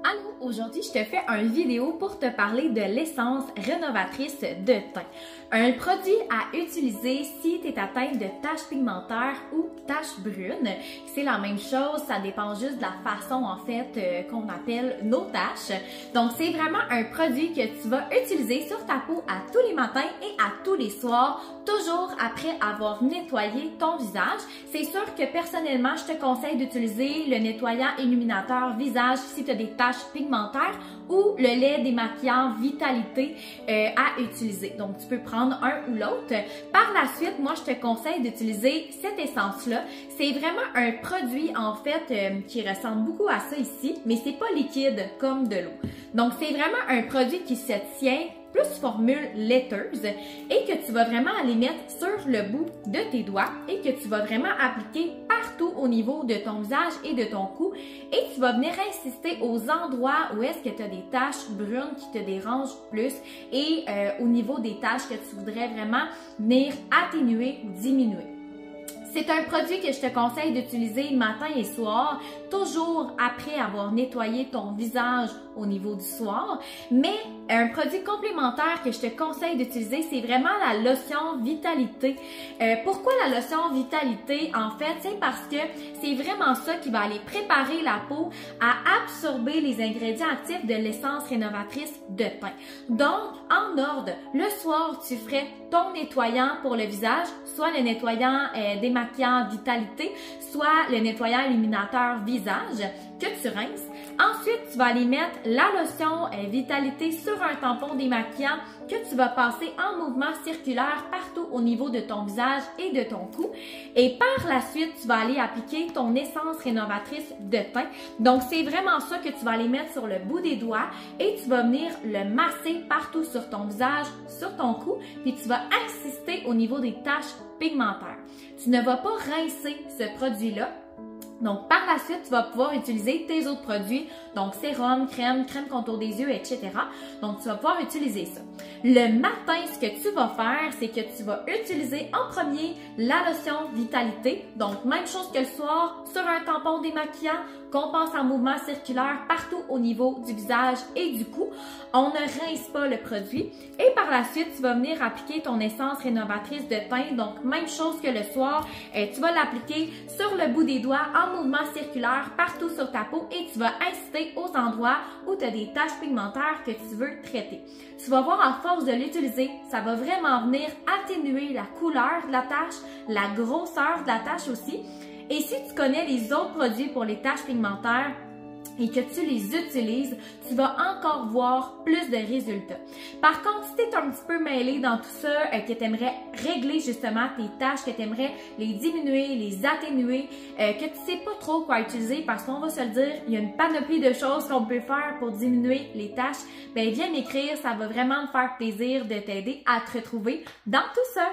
Allô, aujourd'hui je te fais une vidéo pour te parler de l'essence rénovatrice de teint. Un produit à utiliser si tu es atteinte de taches pigmentaires ou taches brunes. C'est la même chose, ça dépend juste de la façon en fait qu'on appelle nos taches. Donc c'est vraiment un produit que tu vas utiliser sur ta peau à tous les matins et à tous les soirs, toujours après avoir nettoyé ton visage. C'est sûr que personnellement, je te conseille d'utiliser le nettoyant illuminateur visage si tu as des taches pigmentaires ou le lait démaquillant Vitalité à utiliser. Donc, tu peux prendre un ou l'autre. Par la suite, moi, je te conseille d'utiliser cette essence-là. C'est vraiment un produit, en fait, qui ressemble beaucoup à ça ici, mais c'est pas liquide comme de l'eau. Donc, c'est vraiment un produit qui se tient plus formule laiteuse et que tu vas vraiment aller mettre sur le bout de tes doigts et que tu vas vraiment appliquer partout au niveau de ton visage et de ton cou et tu vas venir insister aux endroits où est-ce que tu as des taches brunes qui te dérangent plus et au niveau des taches que tu voudrais vraiment venir atténuer ou diminuer. C'est un produit que je te conseille d'utiliser matin et soir, toujours après avoir nettoyé ton visage au niveau du soir. Mais un produit complémentaire que je te conseille d'utiliser, c'est vraiment la lotion Vitalité. Pourquoi la lotion Vitalité? En fait, c'est parce que c'est vraiment ça qui va aller préparer la peau à absorber les ingrédients actifs de l'essence rénovatrice de teint. Donc, en ordre, le soir, tu ferais ton nettoyant pour le visage, soit le nettoyant démaquillant Vitalité, soit le nettoyant illuminateur visage que tu rinces. Ensuite, tu vas aller mettre la lotion Vitalité sur un tampon démaquillant que tu vas passer en mouvement circulaire partout au niveau de ton visage et de ton cou. Et par la suite, tu vas aller appliquer ton essence rénovatrice de teint. Donc, c'est vraiment ça que tu vas aller mettre sur le bout des doigts et tu vas venir le masser partout sur ton visage, sur ton cou, puis tu vas insister au niveau des taches pigmentaires. Tu ne vas pas rincer ce produit-là. Donc, par la suite, tu vas pouvoir utiliser tes autres produits, donc sérum, crème contour des yeux, etc. Donc, tu vas pouvoir utiliser ça. Le matin, ce que tu vas faire, c'est que tu vas utiliser en premier la lotion Vitalité. Donc, même chose que le soir, sur un tampon démaquillant qu'on passe en mouvement circulaire partout au niveau du visage et du cou. On ne rince pas le produit. Et par la suite, tu vas venir appliquer ton essence rénovatrice de teint. Donc, même chose que le soir, tu vas l'appliquer sur le bout des doigts en mouvement circulaire partout sur ta peau et tu vas inciter aux endroits où tu as des taches pigmentaires que tu veux traiter. Tu vas voir, à force de l'utiliser, ça va vraiment venir atténuer la couleur de la tache, la grosseur de la tache aussi. Et si tu connais les autres produits pour les taches pigmentaires et que tu les utilises, tu vas encore voir plus de résultats. Par contre, si tu es un petit peu mêlé dans tout ça, que tu aimerais régler justement tes taches, que tu aimerais les diminuer, les atténuer, que tu sais pas trop quoi utiliser, parce qu'on va se le dire, il y a une panoplie de choses qu'on peut faire pour diminuer les taches, ben viens m'écrire, ça va vraiment me faire plaisir de t'aider à te retrouver dans tout ça.